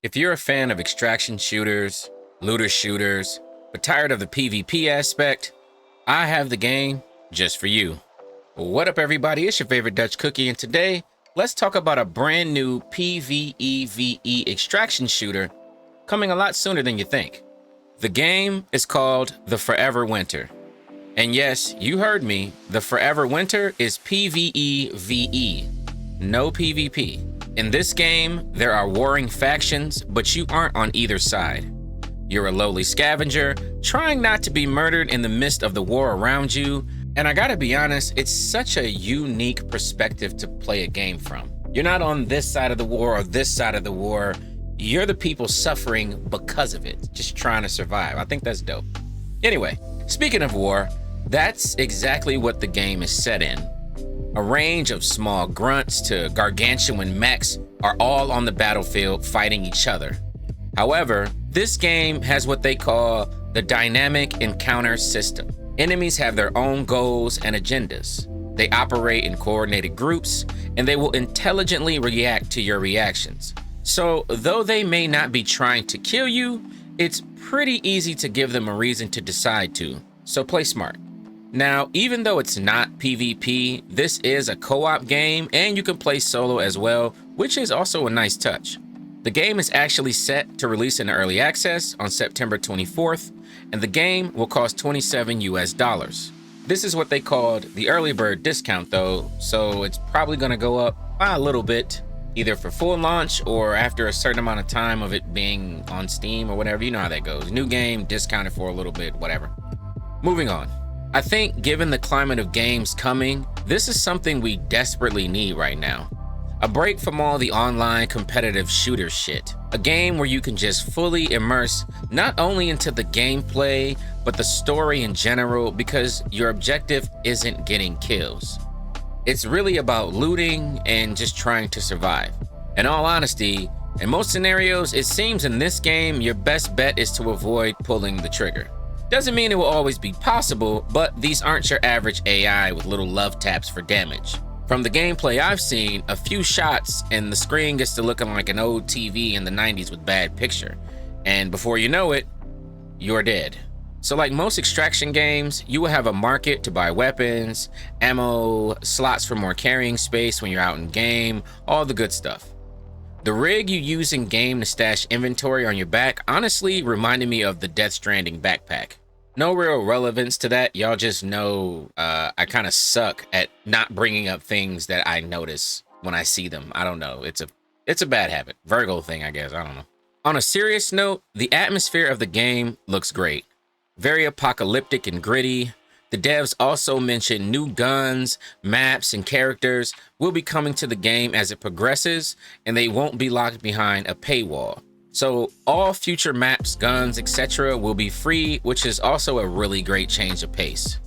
If you're a fan of extraction shooters, looter shooters, but tired of the PvP aspect, I have the game just for you. What up, everybody? It's your favorite Dutch cookie, and today let's talk about a brand new PvEVE extraction shooter coming a lot sooner than you think. The game is called The Forever Winter. And yes, you heard me, The Forever Winter is PvEVE, no PvP. In this game, there are warring factions, but you aren't on either side. You're a lowly scavenger, trying not to be murdered in the midst of the war around you, and I gotta be honest, it's such a unique perspective to play a game from. You're not on this side of the war or this side of the war, you're the people suffering because of it, just trying to survive. I think that's dope. Anyway, speaking of war, that's exactly what the game is set in. A range of small grunts to gargantuan mechs are all on the battlefield fighting each other. However, this game has what they call the dynamic encounter system. Enemies have their own goals and agendas. They operate in coordinated groups, and they will intelligently react to your reactions. So, though they may not be trying to kill you, it's pretty easy to give them a reason to decide to, so play smart. Now, even though it's not PvP, this is a co-op game and you can play solo as well, which is also a nice touch. The game is actually set to release in early access on September 24th, and the game will cost $27 US. This is what they called the early bird discount though, so it's probably gonna go up by a little bit, either for full launch or after a certain amount of time of it being on Steam or whatever. You know how that goes. New game, discounted for a little bit, whatever. Moving on. I think given the climate of games coming, this is something we desperately need right now. A break from all the online competitive shooter shit. A game where you can just fully immerse not only into the gameplay, but the story in general, because your objective isn't getting kills. It's really about looting and just trying to survive. In all honesty, in most scenarios, it seems in this game, your best bet is to avoid pulling the trigger. Doesn't mean it will always be possible, but these aren't your average AI with little love taps for damage. From the gameplay I've seen, a few shots and the screen gets to looking like an old TV in the 90s with bad picture. And before you know it, you're dead. So like most extraction games, you will have a market to buy weapons, ammo, slots for more carrying space when you're out in game, all the good stuff. The rig you use in game to stash inventory on your back honestly reminded me of the Death Stranding backpack. No real relevance to that, y'all just know I kind of suck at not bringing up things that I notice when I see them. I don't know, it's a bad habit. Virgo thing, I guess, I don't know. On a serious note, the atmosphere of the game looks great. Very apocalyptic and gritty. The devs also mentioned new guns, maps, and characters will be coming to the game as it progresses, and they won't be locked behind a paywall. So all future maps, guns, etc. will be free, which is also a really great change of pace.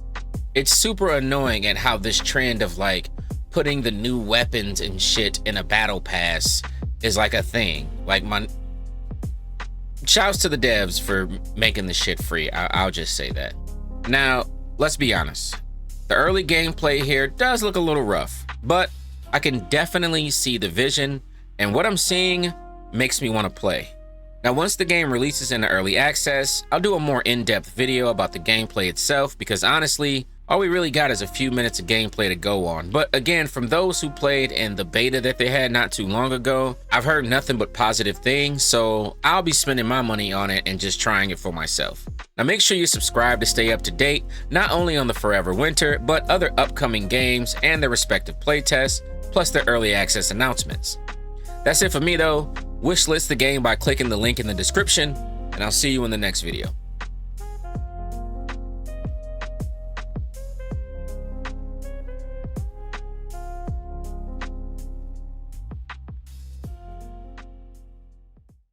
It's super annoying at how this trend of like putting the new weapons and shit in a battle pass is like a thing. Like shouts to the devs for making the shit free. I'll just say that. Now, let's be honest, the early gameplay here does look a little rough, but I can definitely see the vision, and what I'm seeing makes me want to play. Now, once the game releases into early access, I'll do a more in-depth video about the gameplay itself, because honestly, all we really got is a few minutes of gameplay to go on. But again, from those who played in the beta that they had not too long ago, I've heard nothing but positive things, so I'll be spending my money on it and just trying it for myself. Now make sure you subscribe to stay up to date, not only on the Forever Winter, but other upcoming games and their respective playtests, plus their early access announcements. That's it for me though. Wishlist the game by clicking the link in the description, and I'll see you in the next video.